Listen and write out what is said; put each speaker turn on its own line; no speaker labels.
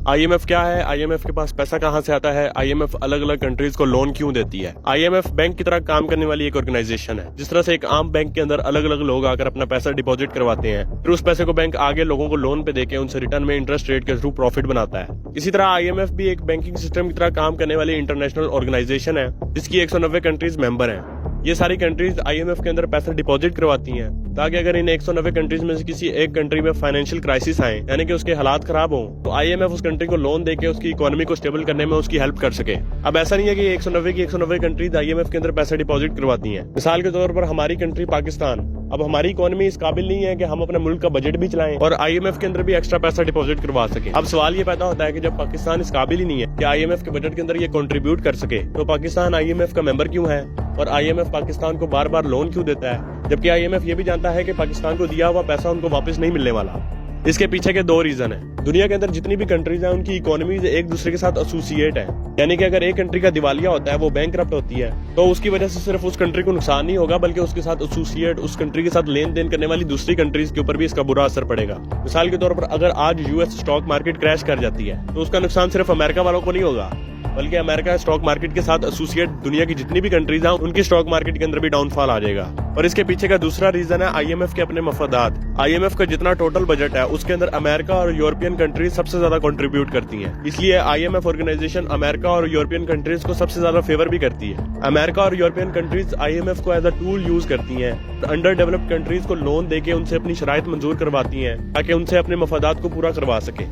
IMF क्या है, IMF के पास पैसा कहां से आता है, आईएमएफ अलग अलग कंट्रीज को लोन क्यों देती है। आईएमएफ बैंक की तरह काम करने वाली एक ऑर्गेनाइजेशन है। जिस तरह से एक आम बैंक के अंदर अलग अलग लोग आकर अपना पैसा डिपॉजिट करवाते हैं, फिर उस पैसे को बैंक आगे लोगों को लोन पे देके उनसे रिटर्न में इंटरेस्ट रेट के थ्रू प्रॉफिट बनाता है। इसी तरह आईएमएफ भी एक बैंकिंग सिस्टम की तरह काम करने वाली इंटरनेशनल ऑर्गेनाइजेशन है जिसकी 190 कंट्रीज मेंबर हैं। ये सारी कंट्रीज आईएमएफ के अंदर पैसा डिपॉजिट करवाती हैं ताकि अगर इन 190 कंट्रीज में से किसी एक कंट्री में फाइनेंशियल क्राइसिस आए, यानी कि उसके हालात खराब हों, तो आईएमएफ उस कंट्री को लोन देके उसकी इकोनॉमी को स्टेबल करने में उसकी हेल्प कर सके। अब ऐसा नहीं है कि 190 की 190 कंट्रीज आईएमएफ के अंदर पैसा डिपॉजिट करवाती हैं। मिसाल के तौर पर हमारी कंट्री पाकिस्तान, अब हमारी इकोनॉमी इस काबिल नहीं है कि हम अपने मुल्क का बजट भी चलाएं और आईएमएफ के अंदर भी एक्स्ट्रा पैसा डिपॉजिट करवा सके। अब सवाल ये पैदा होता है कि जब पाकिस्तान इस काबिल ही नहीं है कि आईएमएफ के बजट के अंदर ये कंट्रीब्यूट कर सके, तो पाकिस्तान आईएमएफ का मेंबर क्यों है और आईएमएफ पाकिस्तान को बार बार लोन क्यों देता है, जबकि आईएमएफ ये भी जानता है कि पाकिस्तान को दिया हुआ पैसा उनको वापस नहीं मिलने वाला। इसके पीछे के दो रीजन है। दुनिया के अंदर जितनी भी कंट्रीज हैं उनकी इकोनॉमीज एक दूसरे के साथ एसोसिएट है, यानी कि अगर एक कंट्री का दिवालिया होता है, वो बैंकरप्ट होती है, तो उसकी वजह से सिर्फ उस कंट्री को नुकसान नहीं होगा बल्कि उसके साथ एसोसिएट उस कंट्री के साथ लेन देन करने वाली दूसरी कंट्रीज के ऊपर भी इसका बुरा असर पड़ेगा। मिसाल के तौर पर अगर आज यूएस स्टॉक मार्केट क्रैश कर जाती है तो उसका नुकसान सिर्फ अमेरिका वालों को नहीं होगा बल्कि अमेरिका स्टॉक मार्केट के साथ एसोसिएट दुनिया की जितनी भी कंट्रीज हैं उनकी स्टॉक मार्केट के अंदर भी डाउनफॉल आ जाएगा। और इसके पीछे का दूसरा रीजन है आईएमएफ के अपने मफादात। आईएमएफ का जितना टोटल बजट है उसके अंदर अमेरिका और यूरोपियन कंट्रीज सबसे ज्यादा कंट्रीब्यूट करती हैं, इसलिए आईएमएफ ऑर्गेनाइजेशन अमेरिका और यूरोपियन कंट्रीज को सबसे ज्यादा फेवर भी करती है। अमेरिका और यूरोपियन कंट्रीज आईएमएफ को एज अ टूल यूज करती हैं, अंडर डेवलप्ड कंट्रीज को लोन देके उनसे अपनी शराइत मंजूर करवाती हैं ताकि उनसे अपने मफादात को पूरा करवा सके।